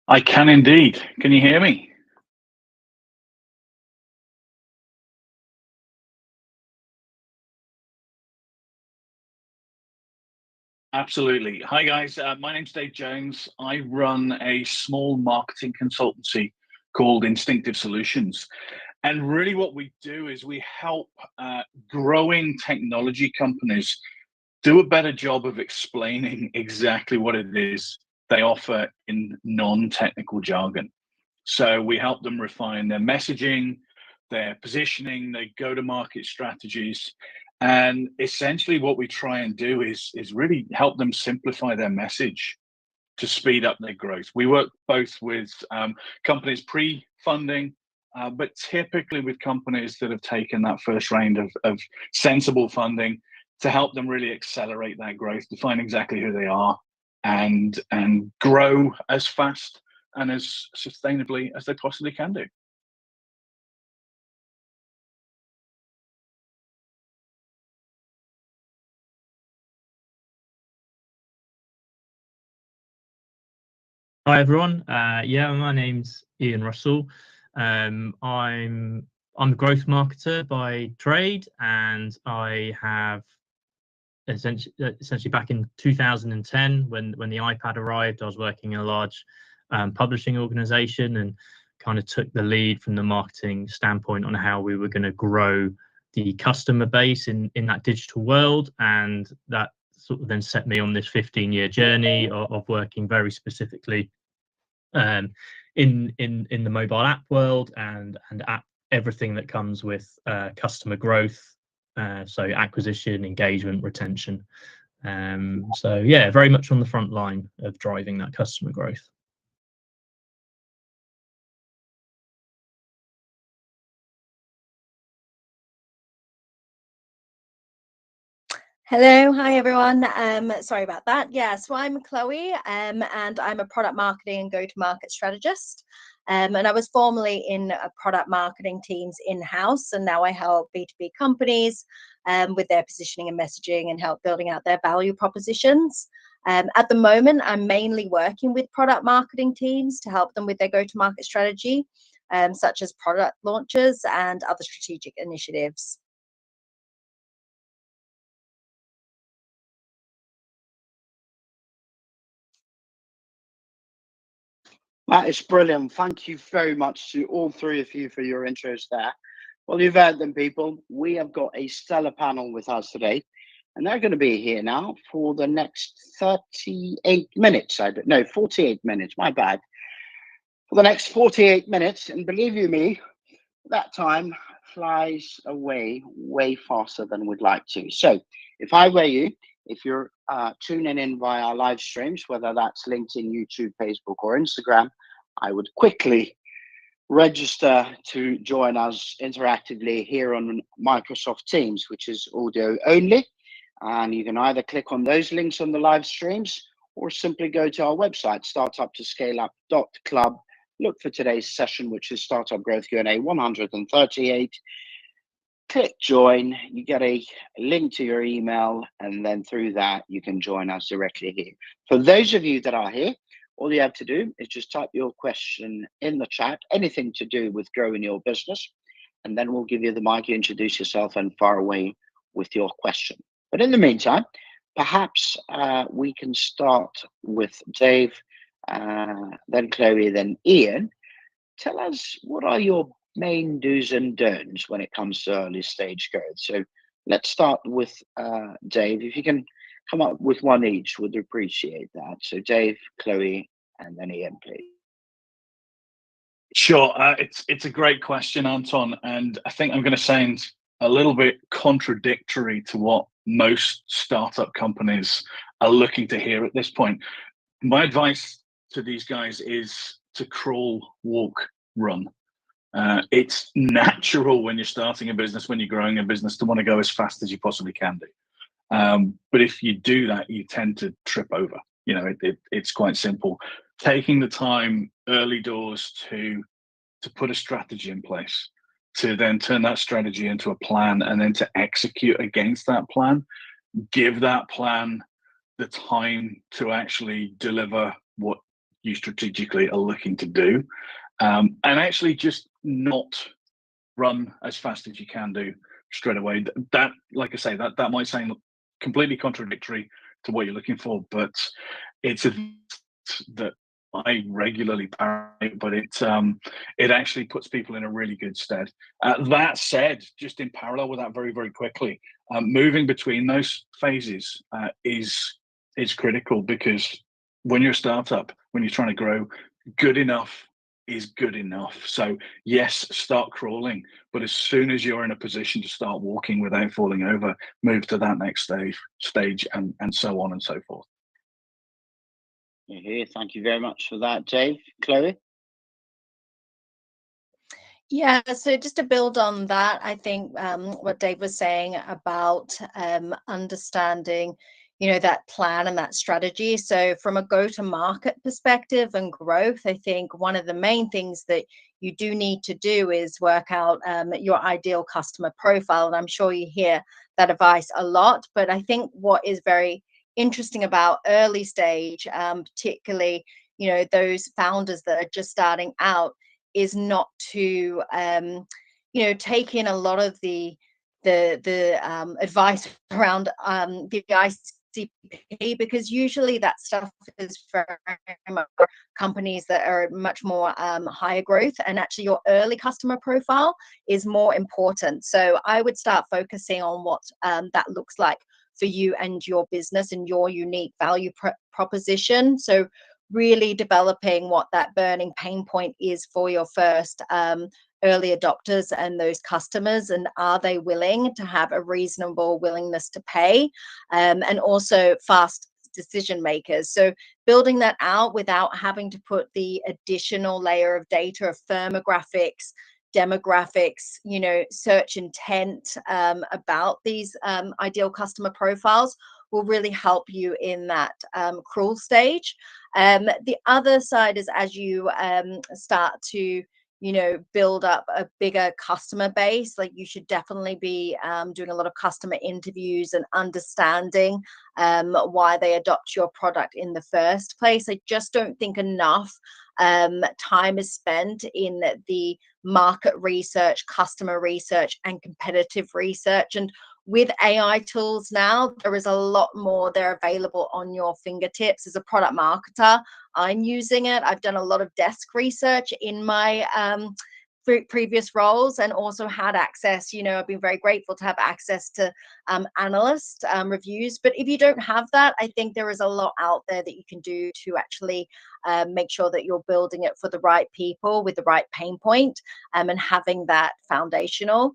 I can indeed. Can you hear me? Absolutely. Hi, guys. My name's Dave Jones. I run a small marketing consultancy called Instinctive Solutions. And really, what we do is we help growing technology companies do a better job of explaining exactly what it is they offer in non technical jargon. So we help them refine their messaging, their positioning, their go-to-market strategies. And essentially what we try and do is really help them simplify their message to speed up their growth. We work both with companies pre-funding, but typically with companies that have taken that first round of sensible funding to help them really accelerate that growth, define exactly who they are, and grow as fast and as sustainably as they possibly can do. Hi everyone. Yeah, my name's Ian Russell. I'm a growth marketer by trade, and I have essentially back in 2010 when the iPad arrived, I was working in a large publishing organization and kind of took the lead from the marketing standpoint on how we were going to grow the customer base in that digital world, and that sort of then set me on this 15-year journey of working very specifically um, in the mobile app world and app everything that comes with customer growth, so acquisition, engagement, retention. So yeah, very much on the front line of driving that customer growth. Hello, hi everyone. Sorry about that. Yeah, so I'm Chloe, and I'm a product marketing and go-to-market strategist. And I was formerly in product marketing teams in-house, and now I help B2B companies with their positioning and messaging and help building out their value propositions. At the moment, I'm mainly working with product marketing teams to help them with their go-to-market strategy, such as product launches and other strategic initiatives. That is brilliant. Thank you very much to all three of you for your interest there. Well, you've heard them, people. We have got a stellar panel with us today, and they're going to be here now for the next 38 minutes. No, 48 minutes, my bad. For the next 48 minutes, and believe you me, that time flies away way faster than we'd like to. So if I were you, if you're tuning in via our live streams, whether that's LinkedIn, YouTube, Facebook, or Instagram, I would quickly register to join us interactively here on Microsoft Teams, which is audio only. And you can either click on those links on the live streams or simply go to our website, startup2scaleup.club. Look for today's session, which is Startup Growth Q&A 138. Click join, you get a link to your email, and then through that, you can join us directly here. For those of you that are here, all you have to do is just type your question in the chat, anything to do with growing your business, and then we'll give you the mic, you introduce yourself and fire away with your question. But in the meantime, perhaps we can start with Dave, then Chloe, then Ian. Tell us, what are your main do's and don'ts when it comes to early stage growth? So let's start with Dave. If you can come up with one each, would appreciate that. So Dave, Chloe, and then Ian, please. Sure. It's a great question, Anton, and I think I'm going to sound a little bit contradictory to what most startup companies are looking to hear at this point. My advice to these guys is to crawl, walk, run. It's natural when you're starting a business, when you're growing a business, to want to go as fast as you possibly can do. But if you do that, you tend to trip over. You know, it's quite simple. Taking the time early doors to put a strategy in place, to then turn that strategy into a plan, and then to execute against that plan, give that plan the time to actually deliver what you strategically are looking to do, and actually just not run as fast as you can do straight away. That, like I say, that might sound completely contradictory to what you're looking for, but it's a that I regularly parry, but it actually puts people in a really good stead. That said, just in parallel with that, very, very quickly, moving between those phases is critical, because when you're a startup, when you're trying to grow, good enough is good enough. So yes, start crawling, but as soon as you're in a position to start walking without falling over, move to that next stage, and so on and so forth. Thank you very much for that, Dave. Chloe? Yeah, so just to build on that, I think what Dave was saying about understanding, that plan and that strategy. So from a go-to-market perspective and growth, I think one of the main things that you do need to do is work out your ideal customer profile. And I'm sure you hear that advice a lot, but I think what is very interesting about early stage, particularly, those founders that are just starting out, is not to take in a lot of the advice around the ICP, because usually that stuff is very much companies that are much more higher growth, and actually your early customer profile is more important. So I would start focusing on what that looks like for you and your business and your unique value proposition. So really developing what that burning pain point is for your first early adopters and those customers, and are they willing to have a reasonable willingness to pay, and also fast decision makers. So building that out without having to put the additional layer of data of firmographics, demographics, search intent about these ideal customer profiles will really help you in that crawl stage. The other side is, as you start to build up a bigger customer base, like, you should definitely be doing a lot of customer interviews and understanding why they adopt your product in the first place. I just don't think enough time is spent in the market research, customer research, and competitive research. And with AI tools now, there is a lot more there available on your fingertips. As a product marketer, I'm using it. I've done a lot of desk research in my previous roles, and also had access, I've been very grateful to have access to analyst reviews. But if you don't have that, I think there is a lot out there that you can do to actually make sure that you're building it for the right people with the right pain point, and having that foundational.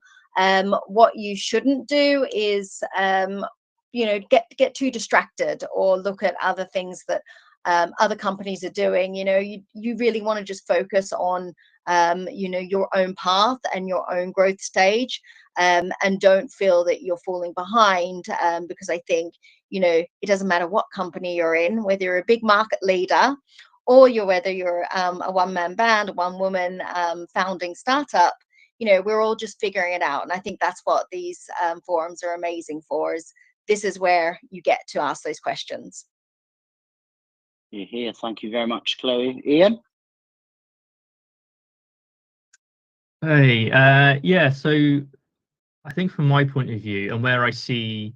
What you shouldn't do is get too distracted or look at other things that other companies are doing. You really want to just focus on your own path and your own growth stage, and don't feel that you're falling behind, because I think it doesn't matter what company you're in, whether you're a big market leader or whether you're a one-man band, a one-woman founding startup. We're all just figuring it out. And I think that's what these forums are amazing for, is this is where you get to ask those questions. Thank you very much, Chloe. Ian? Hey, yeah, so I think from my point of view, and where I see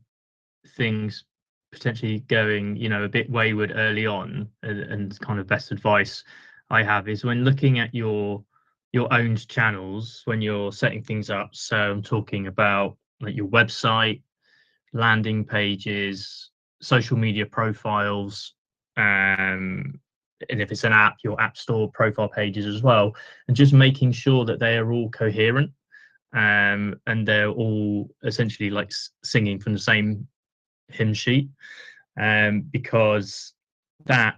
things potentially going, a bit wayward early on, and kind of best advice I have is when looking at your owned channels, when you're setting things up. So I'm talking about like your website, landing pages, social media profiles, and if it's an app, your app store profile pages as well, and just making sure that they are all coherent, and they're all essentially like singing from the same hymn sheet, because that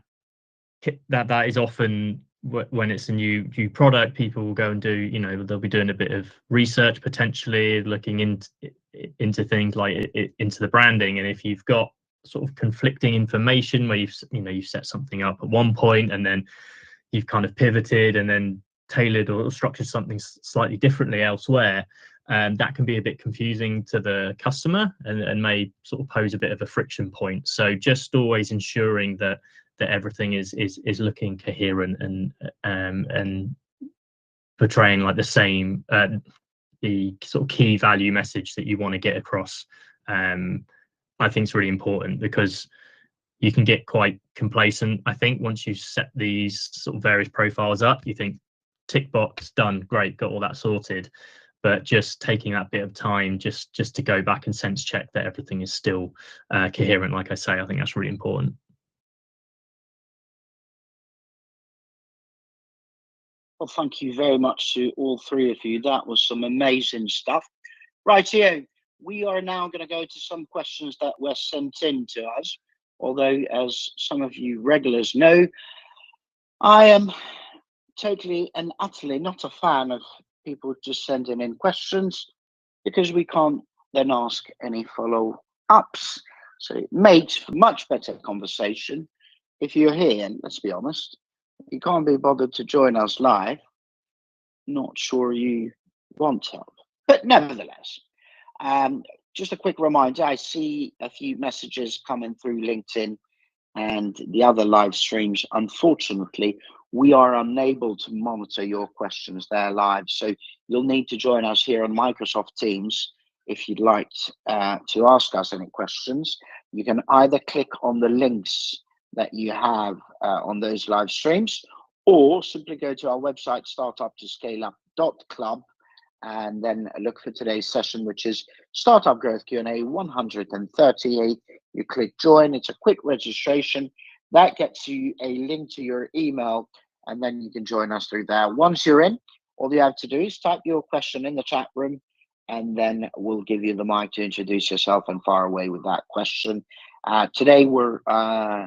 is often, when it's a new product, people will go and do, they'll be doing a bit of research, potentially looking into things like into the branding. And if you've got sort of conflicting information where you've set something up at one point and then you've kind of pivoted and then tailored or structured something slightly differently elsewhere, that can be a bit confusing to the customer, and may sort of pose a bit of a friction point. So just always ensuring that that everything is looking coherent and portraying like the same the sort of key value message that you want to get across. I think it's really important, because you can get quite complacent. I think once you set these sort of various profiles up, you think tick box, done, great, got all that sorted. But just taking that bit of time just to go back and sense check that everything is still coherent, like I say, I think that's really important. Well, thank you very much to all three of you. That was some amazing stuff. Right here, we are now going to go to some questions that were sent in to us. Although, as some of you regulars know, I am totally and utterly not a fan of people just sending in questions, because we can't then ask any follow-ups. So it makes for much better conversation if you're here. And let's be honest, you can't be bothered to join us live, not sure you want help. But nevertheless, just a quick reminder, I see a few messages coming through LinkedIn and the other live streams. Unfortunately, we are unable to monitor your questions there live, so you'll need to join us here on Microsoft Teams if you'd like to ask us any questions. You can either click on the links that you have on those live streams, or simply go to our website, startup2scaleup.club, and then look for today's session, which is Startup Growth Q&A 138. You click join. It's a quick registration. That gets you a link to your email, and then you can join us through there. Once you're in, all you have to do is type your question in the chat room, and then we'll give you the mic to introduce yourself and fire away with that question. Today, we're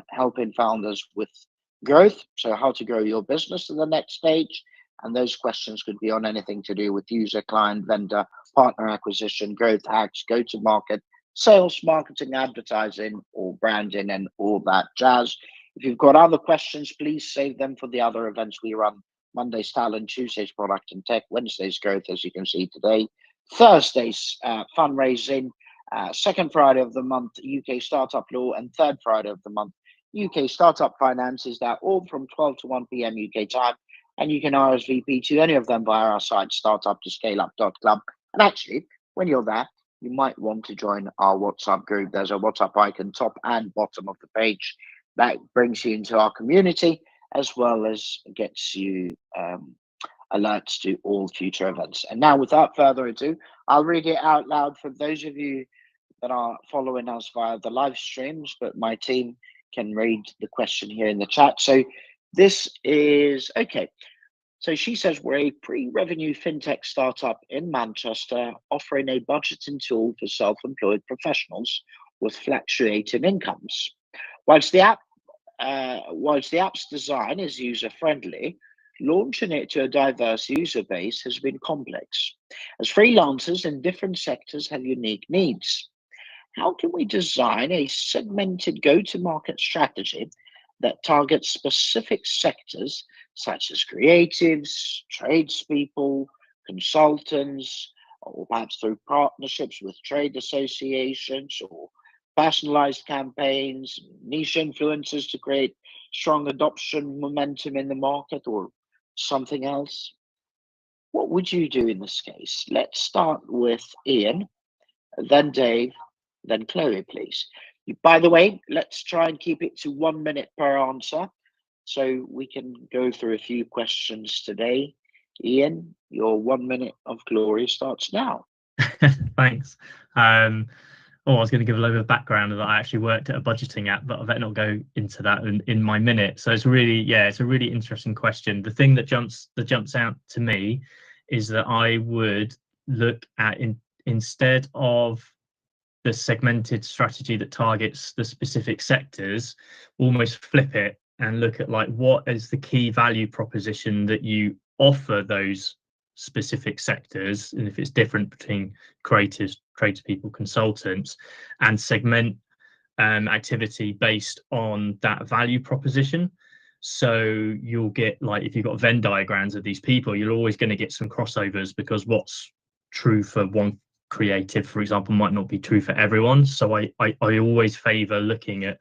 helping founders with growth, so how to grow your business to the next stage. And those questions could be on anything to do with user, client, vendor, partner acquisition, growth hacks, go-to-market, sales, marketing, advertising, or branding, and all that jazz. If you've got other questions, please save them for the other events we run. Monday's talent, Tuesday's product and tech, Wednesday's growth, as you can see today, Thursday's fundraising, second Friday of the month, UK Startup Law, and third Friday of the month, UK Startup Finances. They're all from 12 to 1 p.m. UK time, and you can RSVP to any of them via our site, startup2scaleup.club. And actually, when you're there, you might want to join our WhatsApp group. There's a WhatsApp icon top and bottom of the page that brings you into our community, as well as gets you alerts to all future events. And now, without further ado, I'll read it out loud for those of you that are following us via the live streams, but my team can read the question here in the chat. So this is, okay. So she says, we're a pre-revenue fintech startup in Manchester offering a budgeting tool for self-employed professionals with fluctuating incomes. Whilst the app's design is user-friendly, launching it to a diverse user base has been complex, as freelancers in different sectors have unique needs. How can we design a segmented go-to-market strategy that targets specific sectors such as creatives, tradespeople, consultants, or perhaps through partnerships with trade associations, or personalized campaigns, niche influencers to create strong adoption momentum in the market, or something else? What would you do in this case? Let's start with Ian, then Dave, then Chloe, please. By the way, let's try and keep it to 1 minute per answer, so we can go through a few questions today. Ian, your 1 minute of glory starts now. Thanks. I was going to give a load of background that I actually worked at a budgeting app, but I better not go into that in my minute. So it's really, it's a really interesting question. The thing that jumps out to me is that I would look at, instead of the segmented strategy that targets the specific sectors, almost flip it and look at like, what is the key value proposition that you offer those specific sectors, and if it's different between creatives, tradespeople, consultants, and segment activity based on that value proposition. So you'll get, like, if you've got Venn diagrams of these people, you're always going to get some crossovers, because what's true for one creative, for example, might not be true for everyone. So I always favor looking at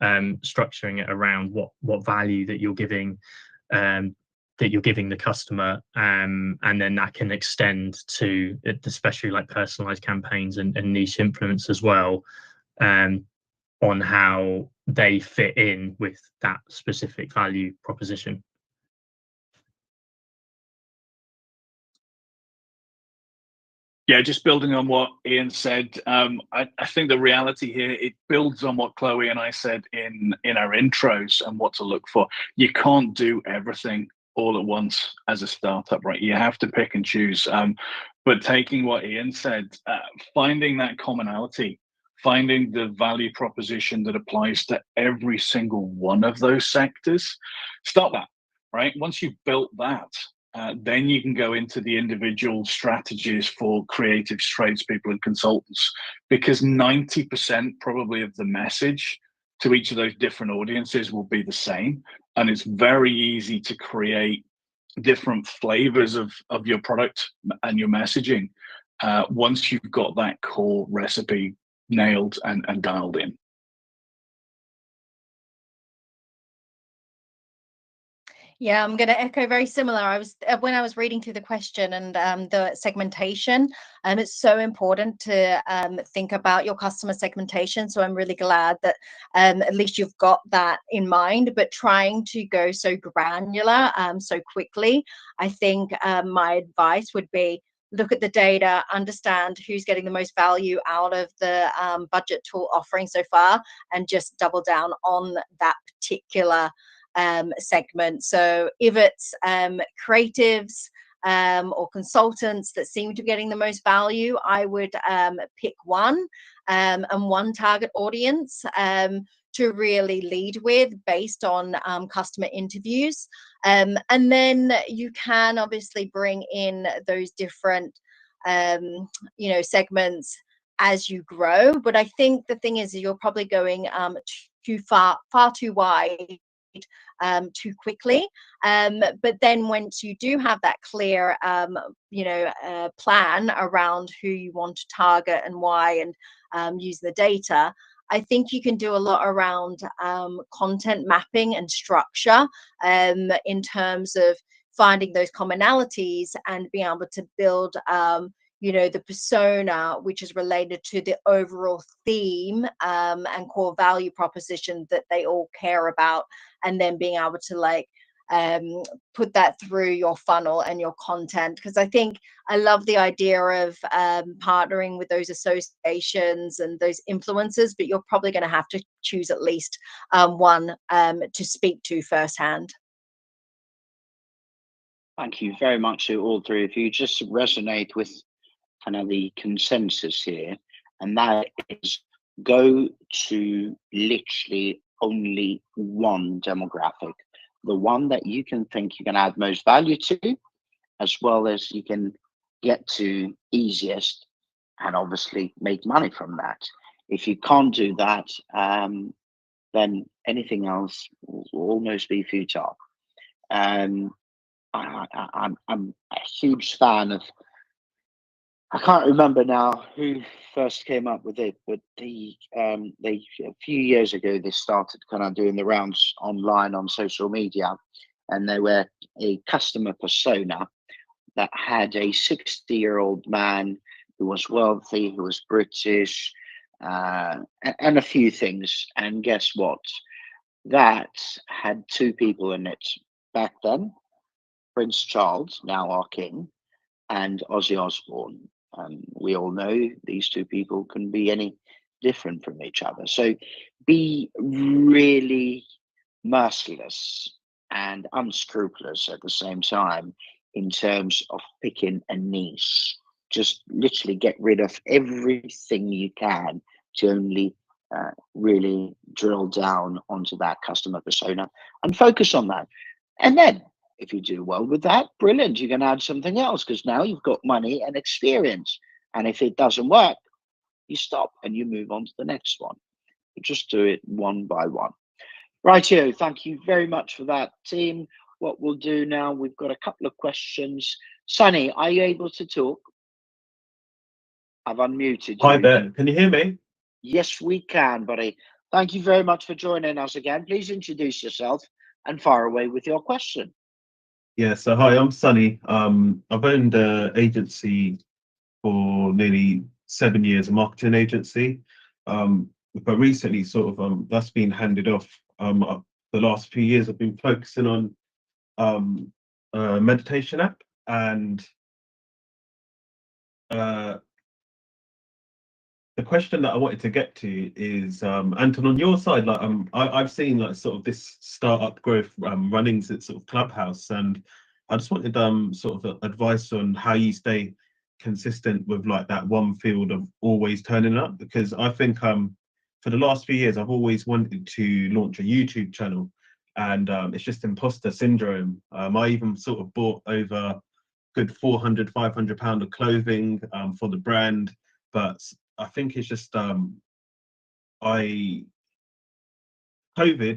structuring it around what value that you're giving the customer, and then that can extend to especially like personalized campaigns and niche influence as well, on how they fit in with that specific value proposition. Yeah, just building on what Ian said, I think the reality here, it builds on what Chloe and I said in our intros and what to look for. You can't do everything all at once as a startup, right? You have to pick and choose. But taking what Ian said, finding that commonality, finding the value proposition that applies to every single one of those sectors, start that, right? Once you've built that, then you can go into the individual strategies for creatives, tradespeople, and consultants, because 90% probably of the message to each of those different audiences will be the same. And it's very easy to create different flavors of your product and your messaging once you've got that core recipe nailed and dialed in. Yeah, I'm going to echo very similar. When I was reading through the question and the segmentation, it's so important to think about your customer segmentation. So I'm really glad that at least you've got that in mind. But trying to go so granular so quickly, I think my advice would be, look at the data, understand who's getting the most value out of the budget tool offering so far, and just double down on that particular segment. So if it's creatives or consultants that seem to be getting the most value, I would pick one and one target audience to really lead with based on customer interviews. And then you can obviously bring in those different segments as you grow. But I think the thing is, you're probably going far too wide too quickly. But then once you do have that clear plan around who you want to target and why, and use the data, I think you can do a lot around content mapping and structure in terms of finding those commonalities and being able to build the persona, which is related to the overall theme and core value proposition that they all care about, and then being able to put that through your funnel and your content. Because I love the idea of partnering with those associations and those influencers, but you're probably going to have to choose at least one to speak to firsthand. Thank you very much to all three of you. Just to resonate with kind of the consensus here, and that is, go to literally only one demographic, the one that you can think you can add most value to, as well as you can get to easiest, and obviously make money from that. If you can't do that, then anything else will almost be futile. I'm a huge fan of, I can't remember now who first came up with it, but they a few years ago they started kind of doing the rounds online on social media, and they were a customer persona that had a 60-year-old man who was wealthy, who was British, and a few things. And guess what? That had two people in it back then: Prince Charles, now our king, and Ozzy Osbourne. We all know these two people can be any different from each other. So be really merciless and unscrupulous at the same time in terms of picking a niche. Just literally get rid of everything you can to only really drill down onto that customer persona and focus on that. And then if you do well with that, brilliant, you can add something else, because now you've got money and experience. And if it doesn't work, you stop and you move on to the next one. You just do it one by one. Rightio, thank you very much for that, team. What we'll do now, we've got a couple of questions. Sunny, are you able to talk? I've unmuted you. Hi there, can you hear me? Yes, we can, buddy. Thank you very much for joining us again. Please introduce yourself and fire away with your question. Yeah, so hi, I'm Sunny. I've owned an agency for nearly 7 years, a marketing agency. But recently, sort of, that's been handed off. The last few years, I've been focusing on a meditation app, and the question that I wanted to get to is, Anton, on your side, like I've seen like sort of this startup growth running since sort of Clubhouse, and I just wanted sort of advice on how you stay consistent with like that one field of always turning up, because I think for the last few years I've always wanted to launch a YouTube channel, and it's just imposter syndrome. I even sort of bought over good 400, £500 of clothing for the brand, but I think it's just COVID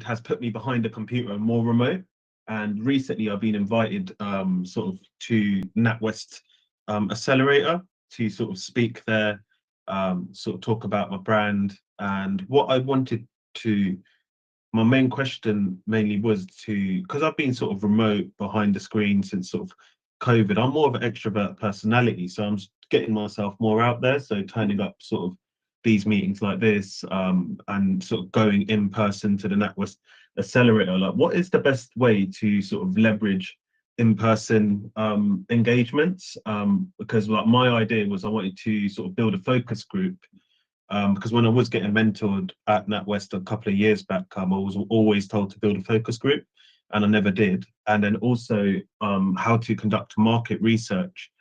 has put me behind a computer and more remote. And recently I've been invited sort of to NatWest Accelerator to sort of speak there, sort of talk about my brand. And what I wanted to, my main question mainly was to, because I've been sort of remote behind the screen since sort of COVID, I'm more of an extrovert personality. So I'm getting myself more out there. So turning up sort of these meetings like this, and sort of going in person to the NatWest Accelerator. Like, what is the best way to sort of leverage in-person engagements? Because like my idea was I wanted to sort of build a focus group, because when I was getting mentored at NatWest a couple of years back, I was always told to build a focus group, and I never did. And then also how to conduct market research,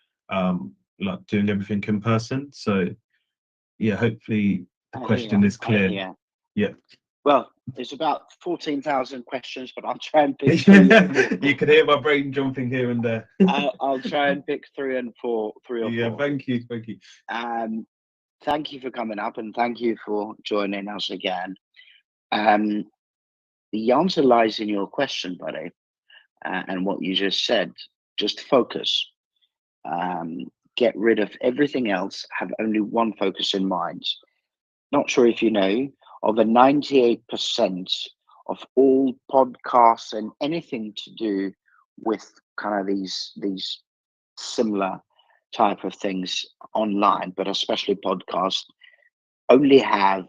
like doing everything in person. So yeah, hopefully the question is clear. Yeah. Well, there's about 14,000 questions, but I'll try and pick three. You can hear my brain jumping here and there. I'll try and pick three or four. Yeah, thank you. Thank you for coming up, and thank you for joining us again. The answer lies in your question, buddy, and what you just said. Just focus. Get rid of everything else. Have only one focus in mind. Not sure if you know, over 98% of all podcasts and anything to do with kind of these similar type of things online, but especially podcasts, only have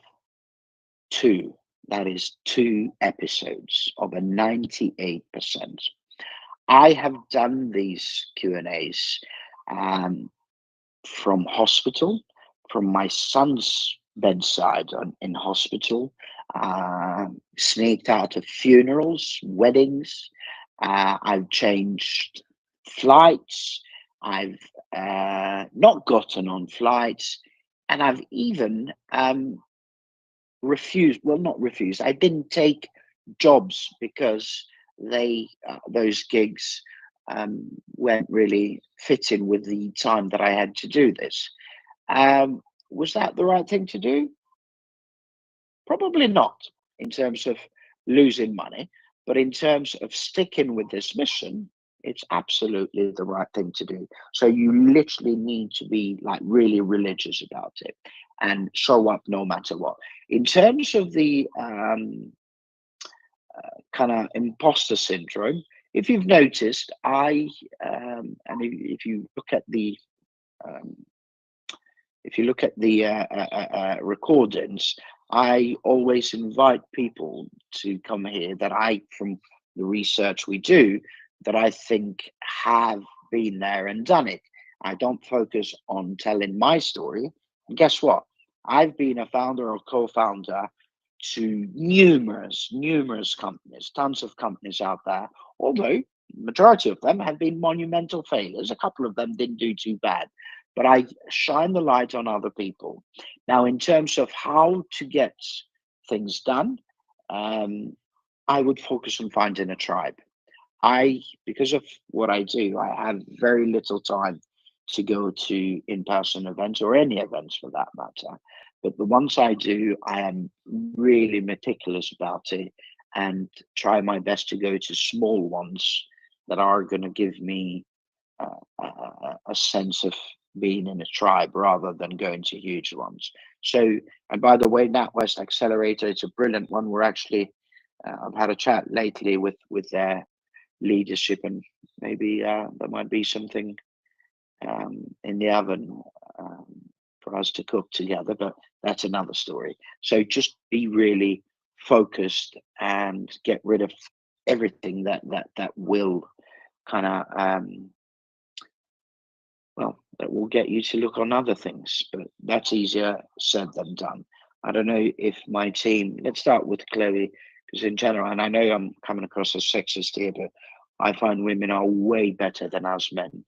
two. That is 2 episodes, over 98%. I have done these Q&As from hospital, from my son's bedside in hospital, sneaked out of funerals, weddings. I've changed flights. I've not gotten on flights, and I've even refused. Well, not refused. I didn't take jobs because those gigs weren't really fitting with the time that I had to do this. Was that the right thing to do? Probably not, in terms of losing money, but in terms of sticking with this mission, it's absolutely the right thing to do. So you literally need to be like really religious about it and show up no matter what. In terms of the kind of imposter syndrome, if you've noticed, and if you look at the recordings, I always invite people to come here that from the research we do, that I think have been there and done it. I don't focus on telling my story. And guess what? I've been a founder or co-founder to numerous companies, tons of companies out there, although majority of them have been monumental failures. A couple of them didn't do too bad, but I shine the light on other people. Now, in terms of how to get things done, I would focus on finding a tribe. Because of what I do, I have very little time to go to in-person events or any events for that matter. But the ones I do, I am really meticulous about it and try my best to go to small ones that are going to give me a sense of being in a tribe rather than going to huge ones. So, and by the way, NatWest Accelerator, it's a brilliant one. We're actually, I've had a chat lately with their leadership, and maybe there might be something in the oven for us to cook together, but that's another story. So just be really focused and get rid of everything that will kind of well, that will get you to look on other things, but that's easier said than done. I don't know if my team, let's start with Chloe, because in general, and I know I'm coming across as sexist here, but I find women are way better than us men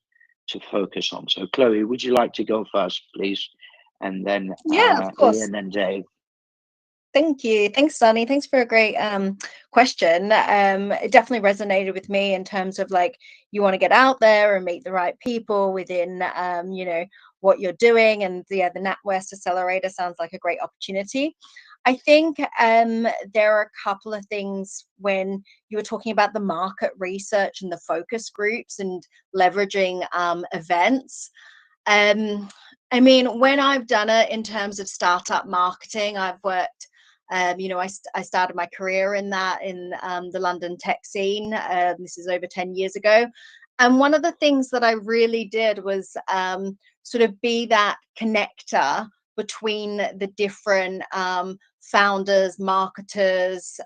to focus on. So Chloe, would you like to go first, please? And then Yeah, of course. Ian and Dave. Thank you. Thanks, Sunny. Thanks for a great question. It definitely resonated with me in terms of like, you want to get out there and meet the right people within, you know, what you're doing. And the NatWest Accelerator sounds like a great opportunity. I think there are a couple of things when you were talking about the market research and the focus groups and leveraging events. I mean, when I've done it in terms of startup marketing, I've worked, you know, I started my career in that in the London tech scene. This is over 10 years ago. And one of the things that I really did was sort of be that connector between the different founders, marketers,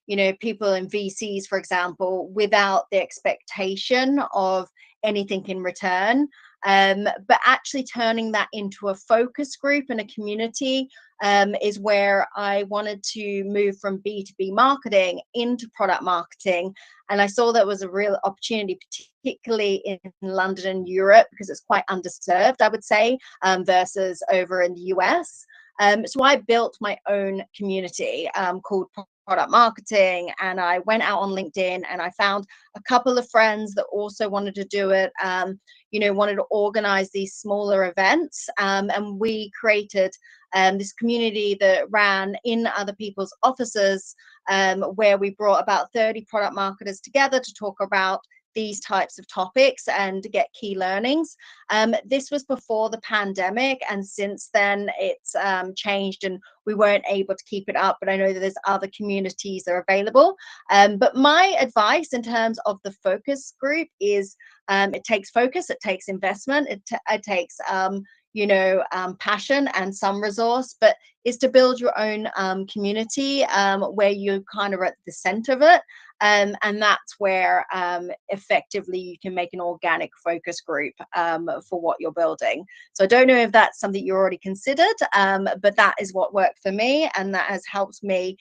you know, people in VCs, for example, without the expectation of anything in return. But actually turning that into a focus group and a community is where I wanted to move from B2B marketing into product marketing. And I saw that was a real opportunity, particularly in London and Europe, because it's quite underserved, I would say, versus over in the US. So I built my own community called Product Marketing, and I went out on LinkedIn and I found a couple of friends that also wanted to do it, you know, wanted to organize these smaller events, and we created this community that ran in other people's offices, where we brought about 30 product marketers together to talk about these types of topics and get key learnings. This was before the pandemic, and since then it's changed and we weren't able to keep it up, but I know that there's other communities that are available. But my advice in terms of the focus group is it takes focus, it takes investment, it takes you know, passion and some resource, but is to build your own community where you kind of are at the center of it. And that's where effectively you can make an organic focus group for what you're building. So I don't know if that's something you already considered, but that is what worked for me. And that has helped me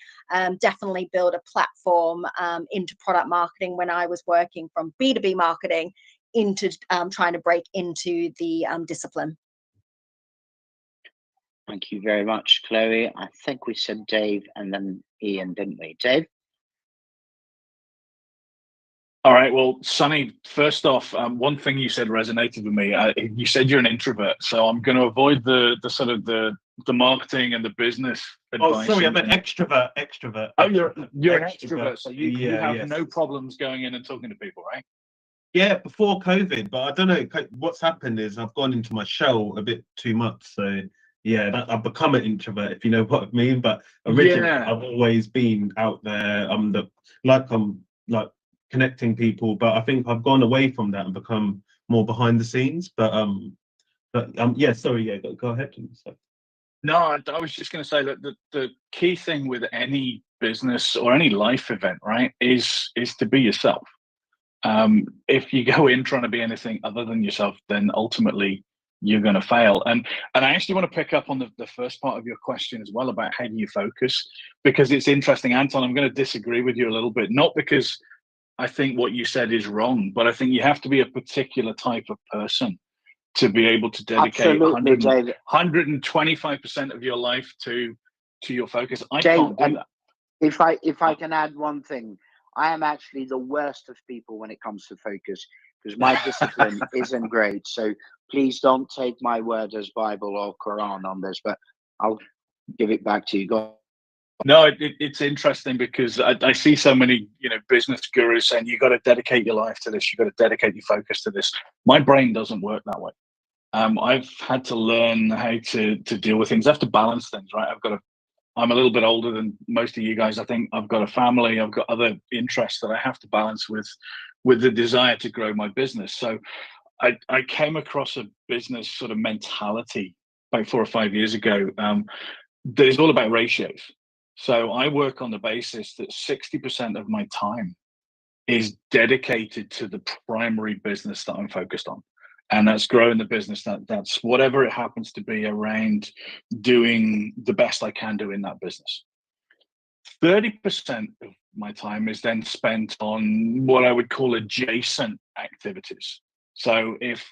definitely build a platform into product marketing when I was working from B2B marketing into trying to break into the discipline. Thank you very much, Chloe. I think we said Dave and then Ian, didn't we? Dave? All right. Well, Sunny, first off, one thing you said resonated with me. You said you're an introvert, so I'm going to avoid the sort of the marketing and the business advice. Oh, sorry, I'm an extrovert. Extrovert. Oh, you're an extrovert, so you have no problems going in and talking to people, right? Yeah, before COVID, but I don't know. What's happened is I've gone into my shell a bit too much. So yeah, I've become an introvert, if you know what I mean. But originally, I've always been out there. I'm like connecting people, but I think I've gone away from that and become more behind the scenes. But yeah, sorry, yeah, go ahead. No, I was just going to say that the key thing with any business or any life event, right, is to be yourself. If you go in trying to be anything other than yourself, then ultimately you're going to fail. And I actually want to pick up on the first part of your question as well about how do you focus, because it's interesting, Anton. I'm going to disagree with you a little bit, not because I think what you said is wrong, but I think you have to be a particular type of person to be able to dedicate 125% of your life to your focus. I can't do that. If I can add one thing, I am actually the worst of people when it comes to focus because my discipline isn't great. So please don't take my word as Bible or Quran on this, but I'll give it back to you. Go. No, it's interesting because I see so many, business gurus saying you got to dedicate your life to this, you got to dedicate your focus to this. My brain doesn't work that way. I've had to learn how to deal with things. I have to balance things, right? I'm a little bit older than most of you guys. I think I've got a family. I've got other interests that I have to balance with the desire to grow my business. So I came across a business sort of mentality about 4 or 5 years ago that is all about ratios. So I work on the basis that 60% of my time is dedicated to the primary business that I'm focused on. And that's growing the business. That's whatever it happens to be around doing the best I can do in that business. 30% of my time is then spent on what I would call adjacent activities. So if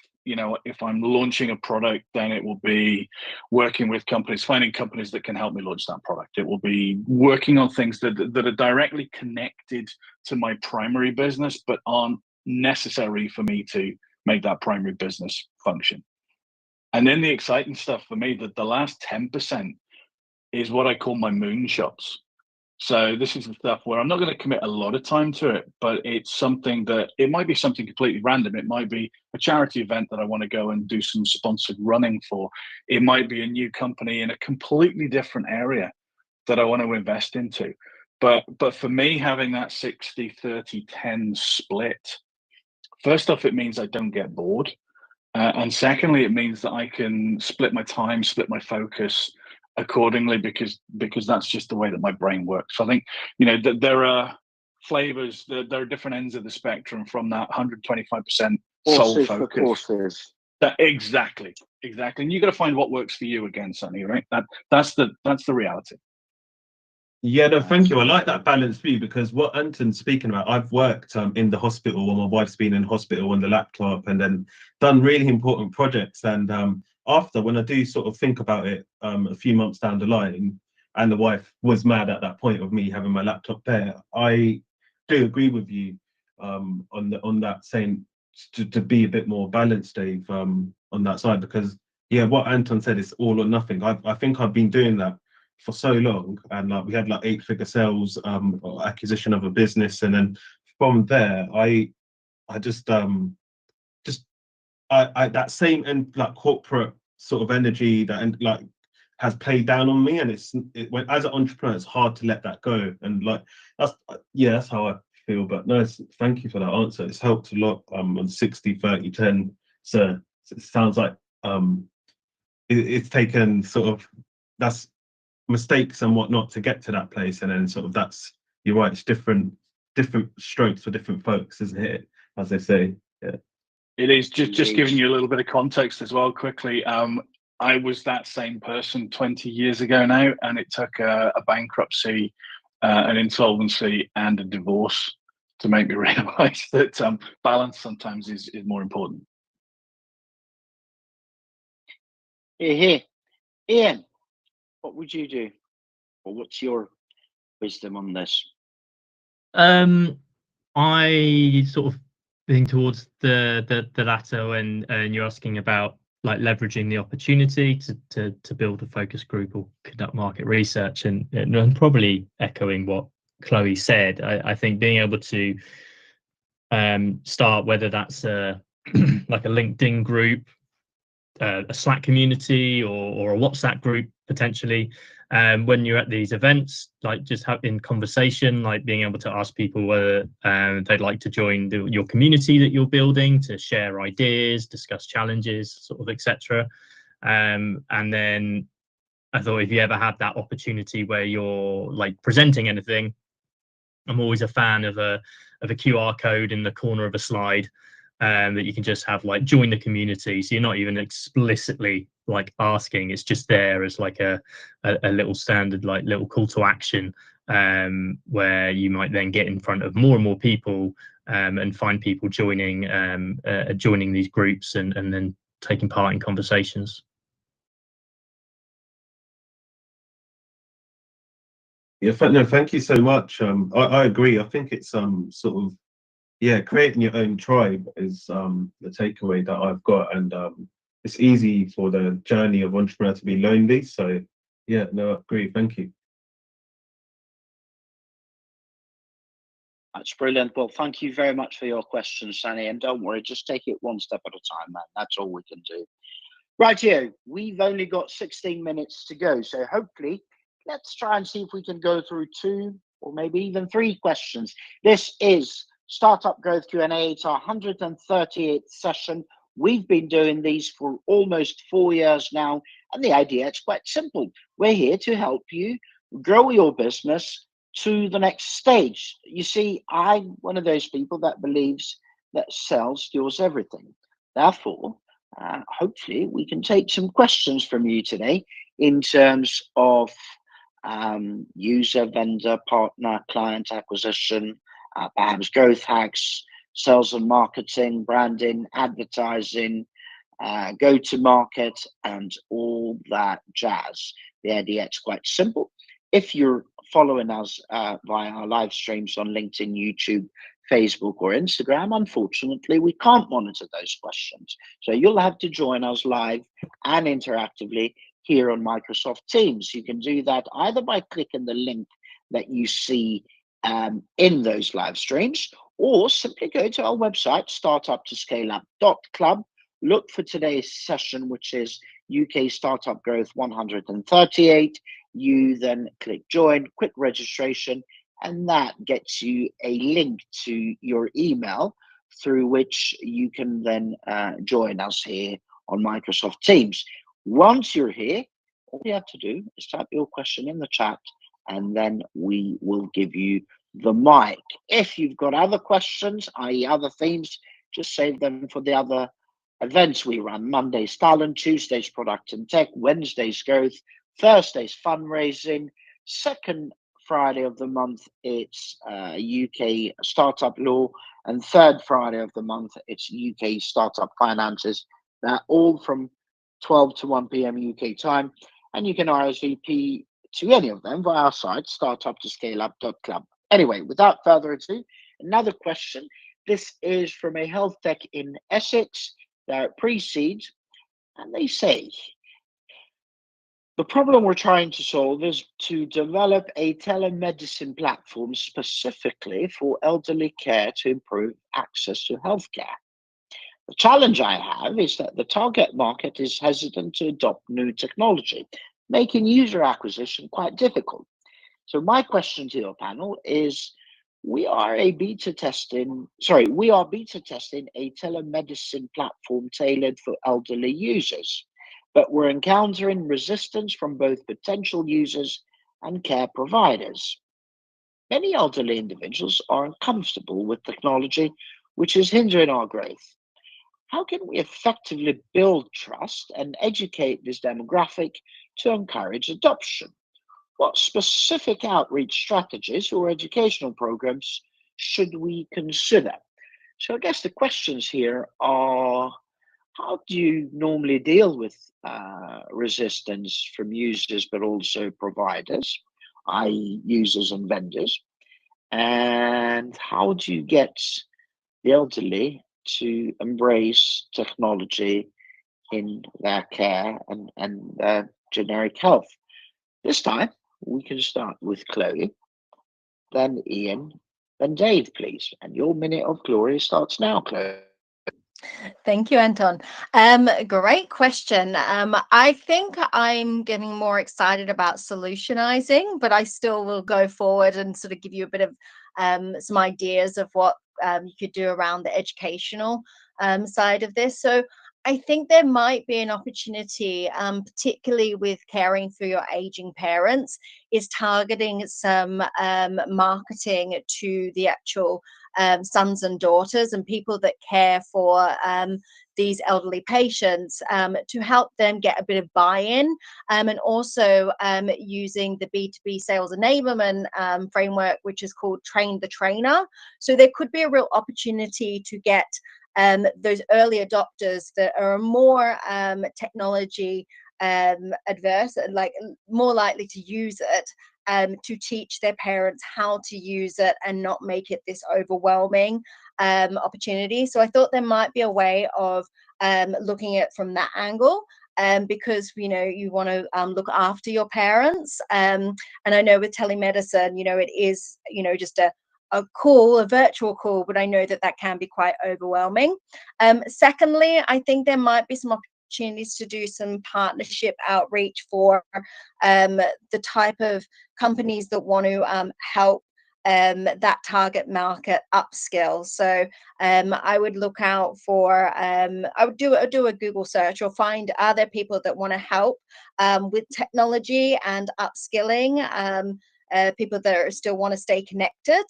I'm launching a product, then it will be working with companies, finding companies that can help me launch that product. It will be working on things that are directly connected to my primary business, but aren't necessary for me to make that primary business function. And then the exciting stuff for me, that the last 10% is what I call my moonshots. So this is the stuff where I'm not going to commit a lot of time to it, but it's something that it might be something completely random. It might be a charity event that I want to go and do some sponsored running for. It might be a new company in a completely different area that I want to invest into. But for me, having that 60-30-10 split, first off, it means I don't get bored. And secondly, it means that I can split my time, split my focus accordingly, because that's just the way that my brain works. So I think, there are flavors, there are different ends of the spectrum from that 125% sole focus. Exactly. And you got to find what works for you again, Sonny, right? That's the reality. Yeah, no, thank you. I like that balanced view, because what Anton's speaking about, I've worked in the hospital when my wife's been in hospital on the laptop, and then done really important projects. And after, when I do sort of think about it a few months down the line, and the wife was mad at that point of me having my laptop there, I do agree with you on that, saying to be a bit more balanced, Dave, on that side, because yeah, what Anton said is all or nothing. I think I've been doing that for so long, and we had 8-figure sales, acquisition of a business, and then from there I just that same and corporate sort of energy that has played down on me, and when as an entrepreneur it's hard to let that go, and that's how I feel. But no, thank you for that answer. It's helped a lot on 60-30-10. So it sounds like it's taken sort of that's mistakes and whatnot to get to that place, and then sort of you're right, it's different strokes for different folks, isn't it, as they say? Yeah, it is. Just giving you a little bit of context as well quickly. I was that same person 20 years ago now, and it took a bankruptcy, an insolvency, and a divorce to make me realize that balance sometimes is more important. Here, Ian, what would you do? Or what's your wisdom on this? I sort of think towards the latter, and you're asking about leveraging the opportunity to build a focus group or conduct market research, and probably echoing what Chloe said. I think being able to start, whether that's a like a LinkedIn group, a Slack community, or a WhatsApp group potentially, when you're at these events, just having conversation, being able to ask people whether they'd like to join your community that you're building, to share ideas, discuss challenges, sort of, etc. And then I thought, if you ever had that opportunity where you're presenting anything, I'm always a fan of a QR code in the corner of a slide, that you can just have join the community. So you're not even explicitly asking, it's just there as a little standard little call to action, where you might then get in front of more and more people, and find people joining these groups, and then taking part in conversations. Yeah, no, thank you so much. I agree. I think it's sort of, yeah, creating your own tribe is the takeaway that I've got, and it's easy for the journey of entrepreneur to be lonely. So yeah, no, I agree. Thank you. That's brilliant. Well, thank you very much for your questions, Sunny, and don't worry, just take it one step at a time, man. That's all we can do. Right here, we've only got 16 minutes to go. So hopefully, let's try and see if we can go through 2 or maybe even 3 questions. This is Startup Growth Q&A. It's our 138th session. We've been doing these for almost 4 years now. And the idea is quite simple. We're here to help you grow your business to the next stage. You see, I'm one of those people that believes that sales fuels everything. Therefore, hopefully we can take some questions from you today in terms of user, vendor, partner, client acquisition, perhaps growth hacks, sales and marketing, branding, advertising, go to market, and all that jazz. The idea is quite simple. If you're following us via our live streams on LinkedIn, YouTube, Facebook, or Instagram, unfortunately, we can't monitor those questions. So you'll have to join us live and interactively here on Microsoft Teams. You can do that either by clicking the link that you see in those live streams, or simply go to our website, startup2scaleup.club. Look for today's session, which is UK Startup Growth 138. You then click join, quick registration, and that gets you a link to your email through which you can then join us here on Microsoft Teams. Once you're here, all you have to do is type your question in the chat, and then we will give you the mic. If you've got other questions, i.e. other themes, just save them for the other events we run. Monday's talent, Tuesday's product and tech, Wednesday's growth, Thursday's fundraising, second Friday of the month it's UK startup law, and third Friday of the month it's UK startup finances. They're all from 12 to 1 p.m. UK time, and you can RSVP to any of them via our site, startup2scaleup.club. Anyway, without further ado, another question. This is from a health tech in Essex. They're at pre-seed, and they say, the problem we're trying to solve is to develop a telemedicine platform specifically for elderly care to improve access to healthcare. The challenge I have is that the target market is hesitant to adopt new technology, making user acquisition quite difficult. So my question to your panel is, we are beta testing a telemedicine platform tailored for elderly users, but we're encountering resistance from both potential users and care providers. Many elderly individuals are uncomfortable with technology, which is hindering our growth. How can we effectively build trust and educate this demographic to encourage adoption? What specific outreach strategies or educational programs should we consider? So I guess the questions here are, how do you normally deal with resistance from users, but also providers, i.e. users and vendors? And how do you get the elderly to embrace technology in their care and their generic health? This time, we can start with Chloe, then Ian, then Dave, please. And your minute of glory starts now, Chloe. Thank you, Anton. Great question. I think I'm getting more excited about solutionizing, but I still will go forward and sort of give you a bit of some ideas of what you could do around the educational side of this. So I think there might be an opportunity, particularly with caring for your aging parents, is targeting some marketing to the actual sons and daughters and people that care for these elderly patients, to help them get a bit of buy-in, and also using the B2B sales enablement framework, which is called Train the Trainer. So there could be a real opportunity to get those early adopters that are more technology adverse, like more likely to use it, to teach their parents how to use it and not make it this overwhelming opportunity. So I thought there might be a way of looking at it from that angle, because you want to look after your parents, and I know with telemedicine, it is just a virtual call, but I know that can be quite overwhelming. Secondly, I think there might be some opportunities to do some partnership outreach for the type of companies that want to help that target market upskill. So I would look out for, I would do a Google search or find, are there people that want to help with technology and upskilling, people that still want to stay connected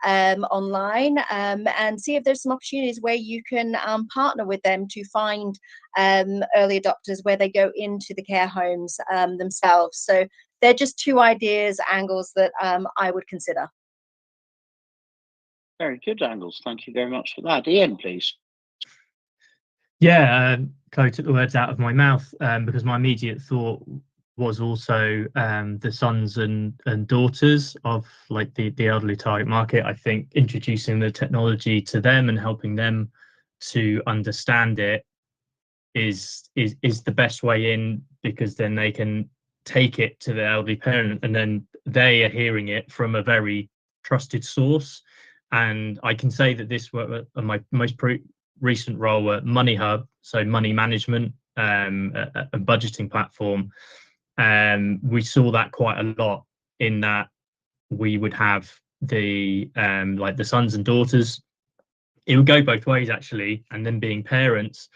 online, and see if there's some opportunities where you can partner with them to find early adopters where they go into the care homes themselves. So they're just two ideas, angles that I would consider. Very good angles. Thank you very much for that. Ian, please. Yeah, Chloe took the words out of my mouth, because my immediate thought was also the sons and daughters of like the elderly target market. I think introducing the technology to them and helping them to understand it is the best way in, because then they can take it to the elderly parent and then they are hearing it from a very trusted source. And I can say that this was my most recent role at Money Hub, so money management, a budgeting platform. We saw that quite a lot, in that we would have the like the sons and daughters. It would go both ways actually, and then being parents,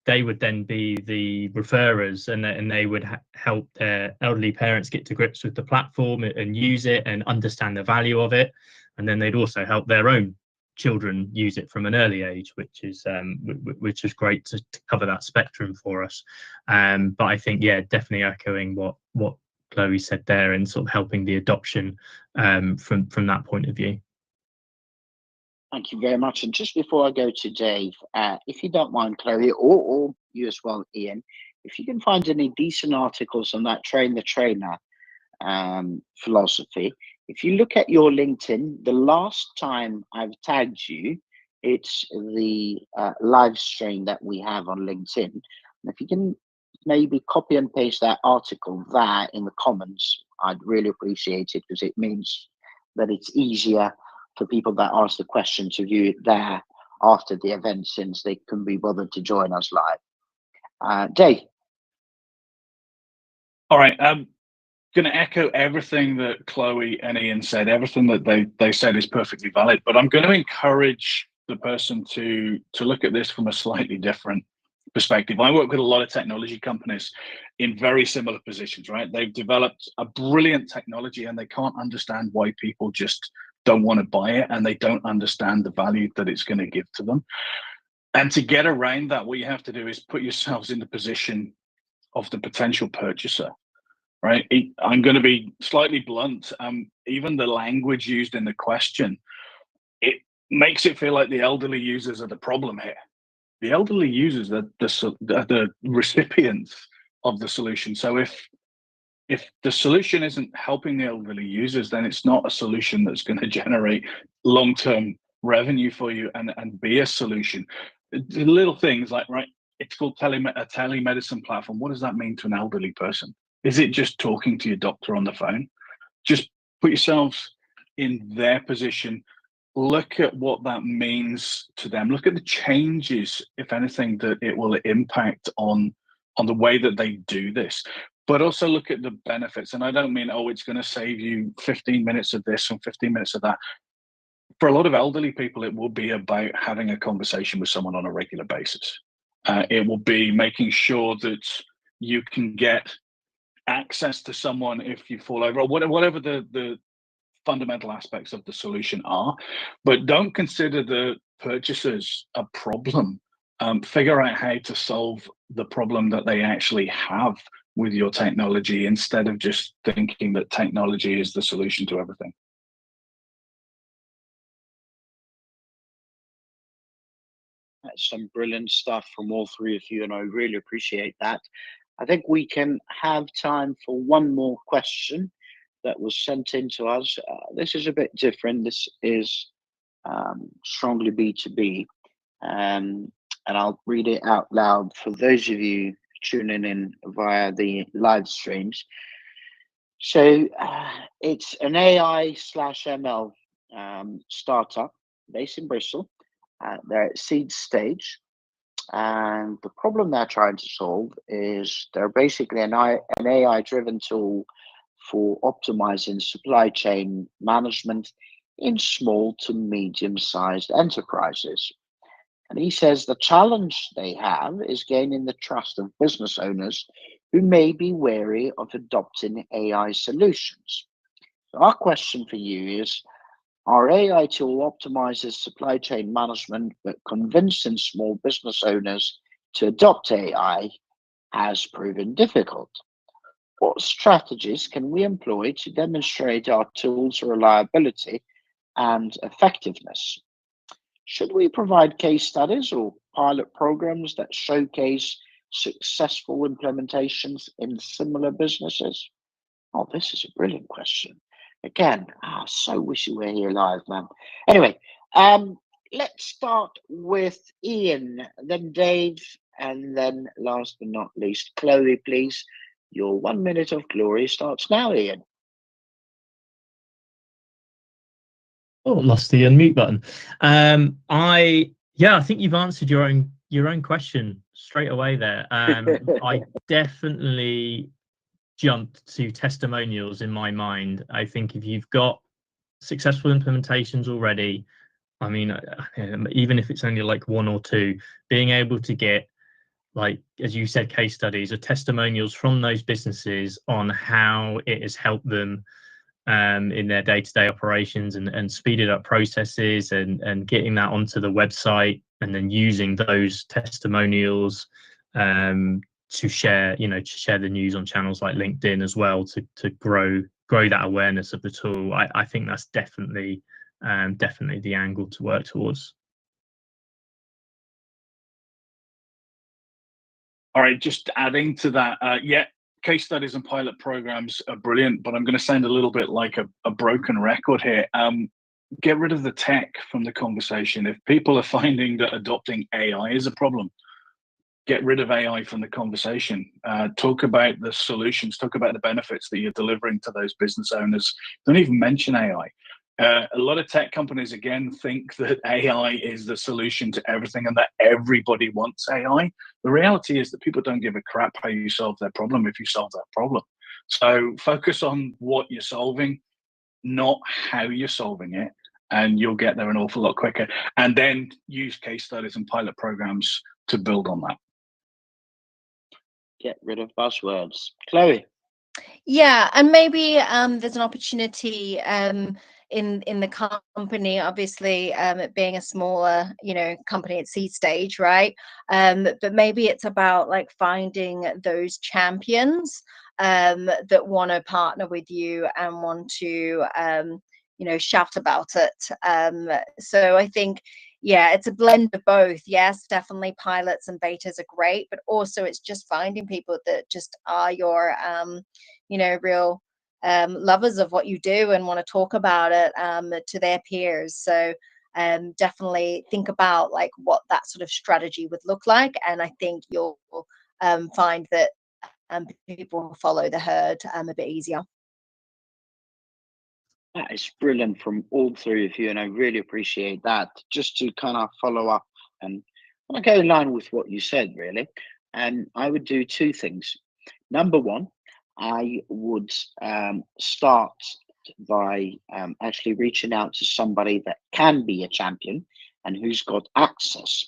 they would then be the referrers, and they would help their elderly parents get to grips with the platform and use it and understand the value of it. And then they'd also help their own children use it from an early age, which is great to cover that spectrum for us. But I think, yeah, definitely echoing what Chloe said there, and sort of helping the adoption from that point of view. Thank you very much. And just before I go to Dave, if you don't mind, Chloe, or you as well, Ian, if you can find any decent articles on that train the trainer philosophy. If you look at your LinkedIn, the last time I've tagged you, it's the live stream that we have on LinkedIn. And if you can maybe copy and paste that article there in the comments, I'd really appreciate it, because it means that it's easier for people that ask the question to view it there after the event, since they can be bothered to join us live. Dave. All right. Going to echo everything that Chloe and Ian said. Everything that they said is perfectly valid, but I'm going to encourage the person to look at this from a slightly different perspective. I work with a lot of technology companies in very similar positions, right? They've developed a brilliant technology and they can't understand why people just don't want to buy it, and they don't understand the value that it's going to give to them. And to get around that, what you have to do is put yourselves in the position of the potential purchaser. Right, I'm going to be slightly blunt. Even the language used in the question, it makes it feel like the elderly users are the problem here. The elderly users are the recipients of the solution. So if the solution isn't helping the elderly users, then it's not a solution that's going to generate long-term revenue for you and be a solution. The little things like, right, it's called a telemedicine platform. What does that mean to an elderly person? Is it just talking to your doctor on the phone? Just put yourselves in their position. Look at what that means to them. Look at the changes, if anything, that it will impact on the way that they do this. But also look at the benefits. And I don't mean, oh, it's going to save you 15 minutes of this and 15 minutes of that. For a lot of elderly people, it will be about having a conversation with someone on a regular basis. It will be making sure that you can get access to someone if you fall over, or whatever the fundamental aspects of the solution are. But don't consider the purchasers a problem. Figure out how to solve the problem that they actually have with your technology, instead of just thinking that technology is the solution to everything. That's some brilliant stuff from all three of you, and I really appreciate that. I think we can have time for one more question that was sent in to us. This is a bit different. This is strongly B2B. And I'll read it out loud for those of you tuning in via the live streams. So it's an AI/ML startup based in Bristol. They're at seed stage. And the problem they're trying to solve is they're basically an AI-driven tool for optimizing supply chain management in small to medium-sized enterprises. And he says the challenge they have is gaining the trust of business owners who may be wary of adopting AI solutions. So our question for you is, our AI tool optimizes supply chain management, but convincing small business owners to adopt AI has proven difficult. What strategies can we employ to demonstrate our tool's reliability and effectiveness? Should we provide case studies or pilot programs that showcase successful implementations in similar businesses? Oh, this is a brilliant question. Again, I so wish you were here live, man. Anyway, let's start with Ian, then Dave, and then last but not least, Chloe, please. Your 1 minute of glory starts now, Ian. Oh, lost the unmute button. I think you've answered your own question straight away there. I definitely jumped to testimonials in my mind. I think if you've got successful implementations already, I mean, even if it's only like one or two, being able to get, like, as you said, case studies or testimonials from those businesses on how it has helped them in their day-to-day operations and speeded up processes and getting that onto the website and then using those testimonials to share the news on channels like LinkedIn as well to grow that awareness of the tool. I think that's definitely the angle to work towards. All right, just adding to that, case studies and pilot programs are brilliant, but I'm going to sound a little bit like a broken record here. Get rid of the tech from the conversation. If people are finding that adopting AI is a problem, get rid of AI from the conversation. Talk about the solutions, talk about the benefits that you're delivering to those business owners. Don't even mention AI. A lot of tech companies, again, think that AI is the solution to everything and that everybody wants AI. The reality is that people don't give a crap how you solve their problem if you solve that problem. So focus on what you're solving, not how you're solving it, and you'll get there an awful lot quicker. And then use case studies and pilot programs to build on that. Get rid of buzzwords. Chloe. Yeah, and maybe there's an opportunity in the company, obviously, it being a smaller, company at seed stage, right? But maybe it's about like finding those champions that want to partner with you and want to shout about it. So I think, yeah, it's a blend of both. Yes, definitely pilots and betas are great, but also it's just finding people that just are your real lovers of what you do and want to talk about it to their peers. So definitely think about like what that sort of strategy would look like, and I think you'll find that people follow the herd a bit easier. That is brilliant from all three of you, and I really appreciate that. Just to kind of follow up and go in line with what you said, really. And I would do two things. Number one, I would start by actually reaching out to somebody that can be a champion and who's got access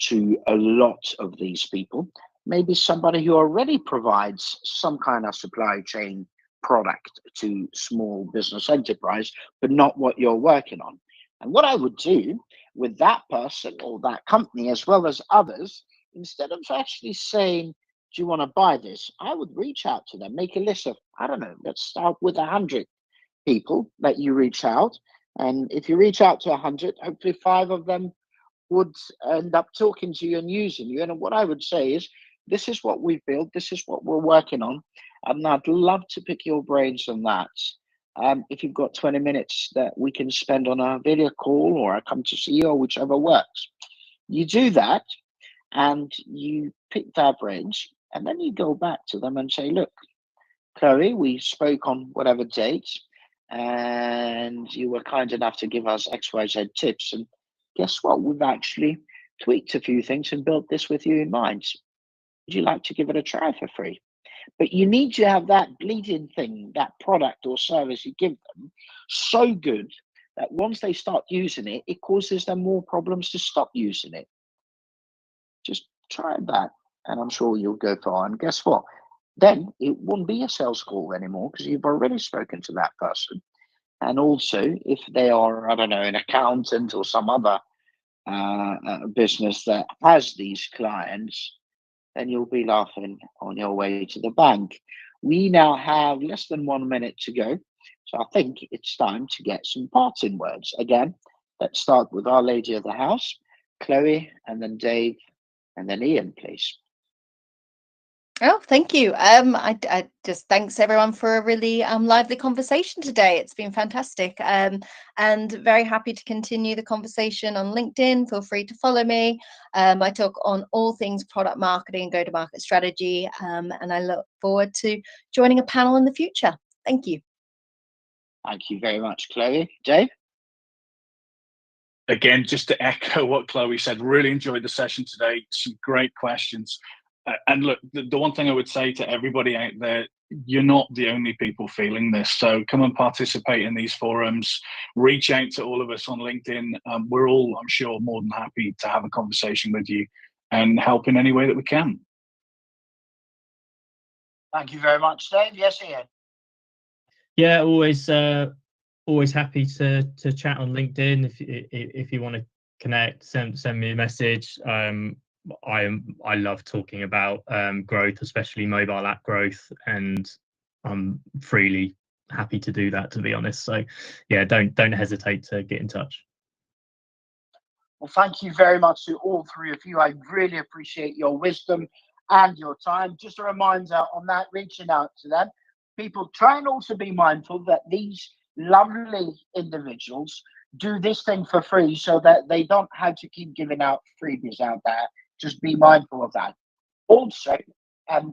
to a lot of these people. Maybe somebody who already provides some kind of supply chain product to small business enterprise, but not what you're working on. And what I would do with that person or that company, as well as others, instead of actually saying, do you want to buy this? I would reach out to them, make a list of, I don't know, let's start with 100 people that you reach out. And if you reach out to 100, hopefully 5 of them would end up talking to you and using you. And what I would say is, this is what we've built, this is what we're working on, and I'd love to pick your brains on that. If you've got 20 minutes that we can spend on a video call, or I come to see you, or whichever works. You do that, and you pick their brains, and then you go back to them and say, look, Chloe, we spoke on whatever date, and you were kind enough to give us XYZ tips. And guess what? We've actually tweaked a few things and built this with you in mind. Would you like to give it a try for free? But you need to have that bleeding thing, that product or service you give them, so good that once they start using it, it causes them more problems to stop using it. Just try that, and I'm sure you'll go far. And guess what? Then it won't be a sales call anymore because you've already spoken to that person. And also, if they are, I don't know, an accountant or some other business that has these clients, then you'll be laughing on your way to the bank. We now have less than 1 minute to go. So I think it's time to get some parting words. Again, let's start with our lady of the house, Chloe, and then Dave, and then Ian, please. Oh, thank you. I just thanks everyone for a really lively conversation today. It's been fantastic. And very happy to continue the conversation on LinkedIn. Feel free to follow me. I talk on all things product marketing and go-to-market strategy. And I look forward to joining a panel in the future. Thank you. Thank you very much, Chloe. Dave? Again, just to echo what Chloe said, really enjoyed the session today. Some great questions. And look, the one thing I would say to everybody out there, you're not the only people feeling this. So come and participate in these forums. Reach out to all of us on LinkedIn. We're all, I'm sure, more than happy to have a conversation with you and help in any way that we can. Thank you very much, Dave. Yes, Ian? Yeah, always happy to chat on LinkedIn. If you want to connect, send me a message. I love talking about growth, especially mobile app growth, and I'm freely happy to do that, to be honest. So yeah, don't hesitate to get in touch. Well, thank you very much to all three of you. I really appreciate your wisdom and your time. Just a reminder on that, reaching out to them. People, try and also be mindful that these lovely individuals do this thing for free so that they don't have to keep giving out freebies out there. Just be mindful of that. Also,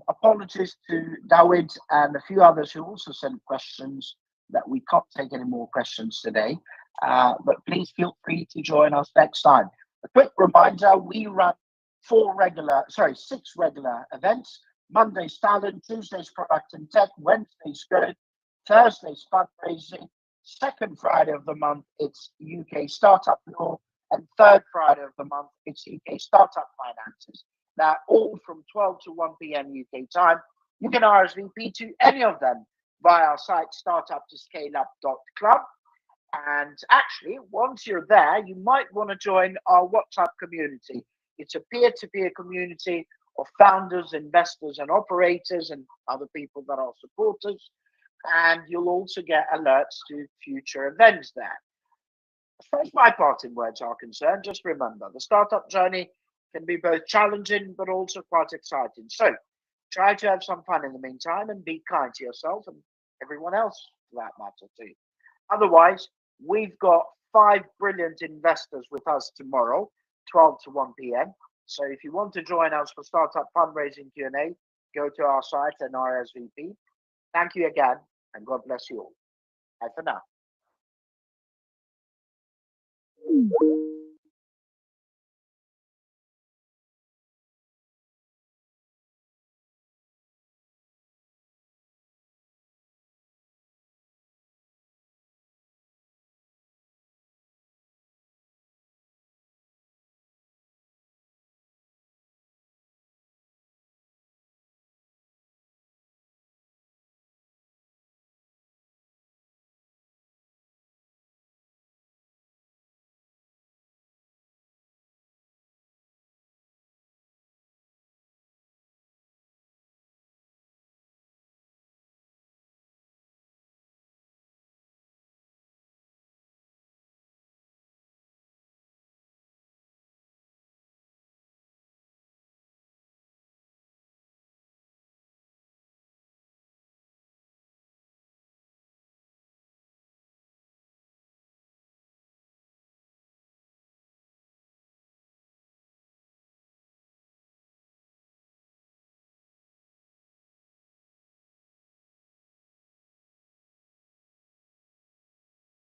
apologies to Dawid and a few others who also sent questions that we can't take any more questions today. But please feel free to join us next time. A quick reminder, we run 6 regular events. Monday's talent, Tuesday's product and tech, Wednesday's growth, Thursday's fundraising, second Friday of the month, it's UK startup law, and third Friday of the month, it's UK startup finances. Now, all from 12 to 1 p.m. UK time. You can RSVP to any of them via our site, startup-to-scaleup.club. And actually, once you're there, you might want to join our WhatsApp community. It's a peer-to-peer community of founders, investors, and operators, and other people that are supporters. And you'll also get alerts to future events there. As far as my parting words are concerned, just remember, the startup journey can be both challenging, but also quite exciting. So try to have some fun in the meantime and be kind to yourself and everyone else for that matter too. Otherwise, we've got 5 brilliant investors with us tomorrow, 12 to 1 p.m. So if you want to join us for Startup Fundraising Q&A, go to our site and RSVP. Thank you again, and God bless you all. Bye for now.